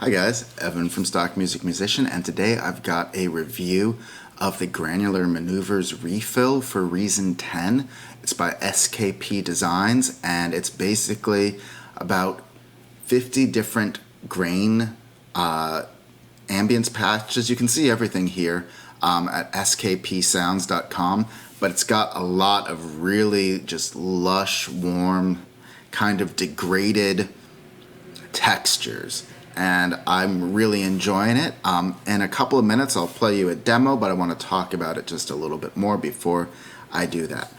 Hi guys, Evan from Stock Music Musician, and today I've got a review of the Granular Maneuvers refill for Reason 10. It's by SKP Designs, and it's basically about 50 different grain ambience patches. You can see everything here at skpsounds.com, but it's got a lot of really just lush, warm, kind of degraded textures, and I'm really enjoying it. In a couple of minutes I'll play you a demo, but I want to talk about it just a little bit more before I do that.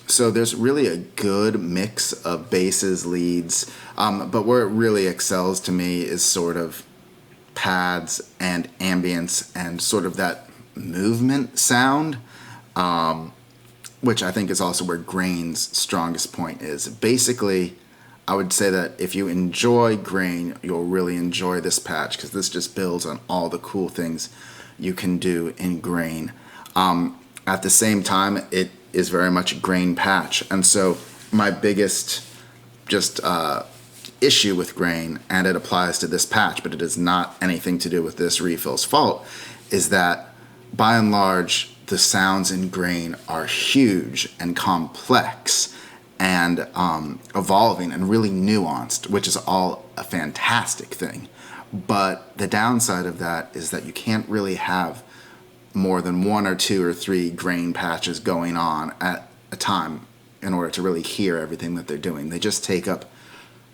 So there's really a good mix of basses, leads, but where it really excels to me is sort of pads and ambience and sort of that movement sound, which I think is also where grain's strongest point is. Basically, I would say that if you enjoy grain, you'll really enjoy this patch, because this just builds on all the cool things you can do in grain. At the same time, it is very much a grain patch, and so my biggest just issue with grain, and it applies to this patch, but it is not anything to do with this refill's fault, is that by and large the sounds in grain are huge and complex and evolving and really nuanced, which is all a fantastic thing. But the downside of that is that you can't really have more than one or two or three grain patches going on at a time in order to really hear everything that they're doing. They just take up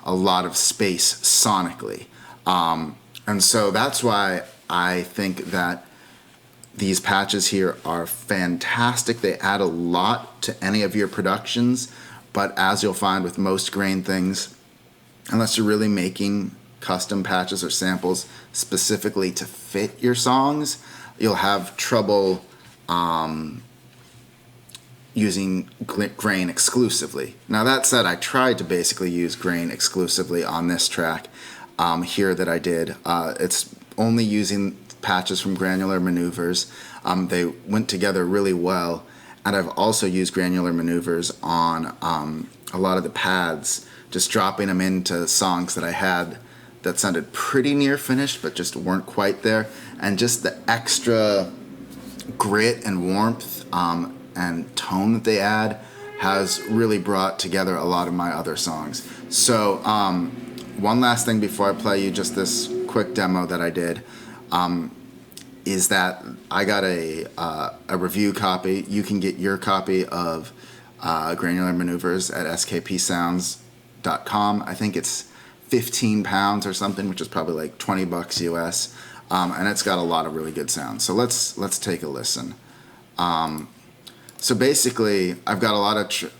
a lot of space sonically. And so that's why I think that these patches here are fantastic. They add a lot to any of your productions. But as you'll find with most grain things, unless you're really making custom patches or samples specifically to fit your songs, you'll have trouble using grain exclusively. Now that said, I tried to basically use grain exclusively on this track here that I did. It's only using patches from Granular Maneuvers. They went together really well. And I've also used Granular Maneuvers on a lot of the pads, just dropping them into songs that I had that sounded pretty near finished but just weren't quite there. And just the extra grit and warmth and tone that they add has really brought together a lot of my other songs. So one last thing before I play you just this quick demo that I did. Is that I got a review copy. You can get your copy of Granular Maneuvers at skpsounds.com. I think it's 15 pounds or something, which is probably like 20 bucks US. And it's got a lot of really good sounds. So let's take a listen. So basically, I've got a lot of...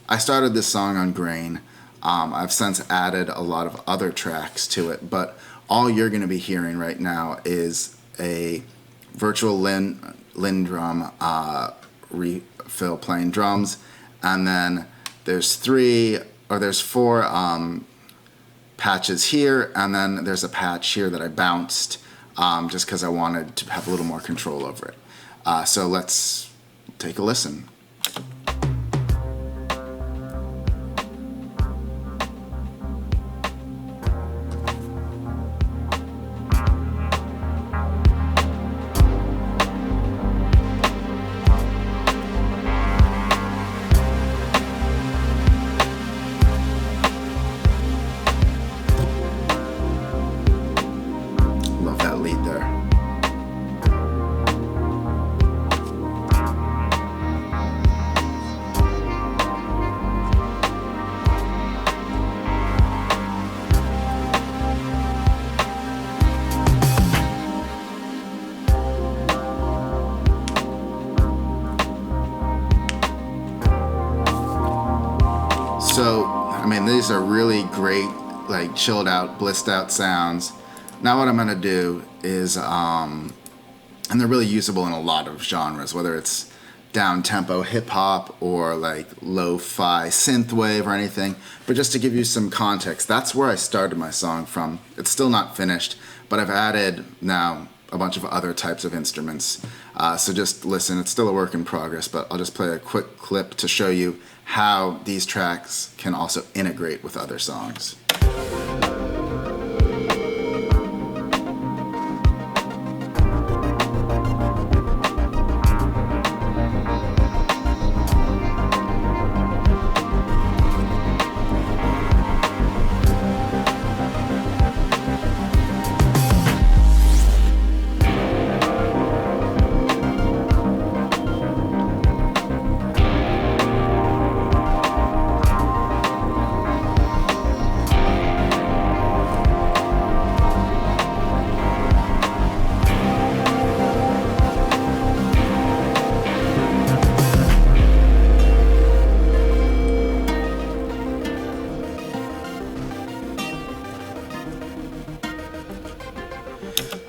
I started this song on grain. I've since added a lot of other tracks to it, but all you're going to be hearing right now is a virtual Lindrum refill playing drums, and then there's four patches here, and then there's a patch here that I bounced just because I wanted to have a little more control over it. So let's take a listen. Love that lead there. So, I mean, these are really great, like chilled out, blissed out sounds. Now what I'm gonna do is, and they're really usable in a lot of genres, whether it's down-tempo hip-hop or like lo-fi synthwave or anything. But just to give you some context, that's where I started my song from. It's still not finished, but I've added now a bunch of other types of instruments. So just listen, it's still a work in progress, but I'll just play a quick clip to show you how these tracks can also integrate with other songs.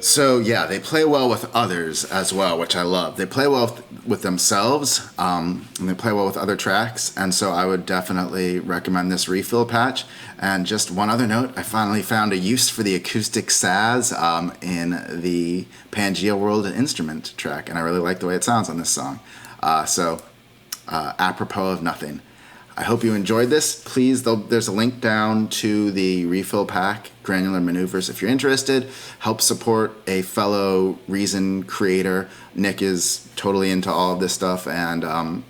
So yeah, they play well with others as well, which I love. They play well with themselves, and they play well with other tracks. And so I would definitely recommend this refill patch. And just one other note, I finally found a use for the acoustic Saz in the Pangea World Instrument track, and I really like the way it sounds on this song. Apropos of nothing, I hope you enjoyed this. Please, there's a link down to the refill pack, Granular Maneuvers, if you're interested. Help support a fellow Reason creator. Nick is totally into all of this stuff, and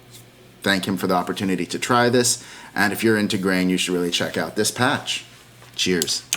thank him for the opportunity to try this. And if you're into grain, you should really check out this patch. Cheers.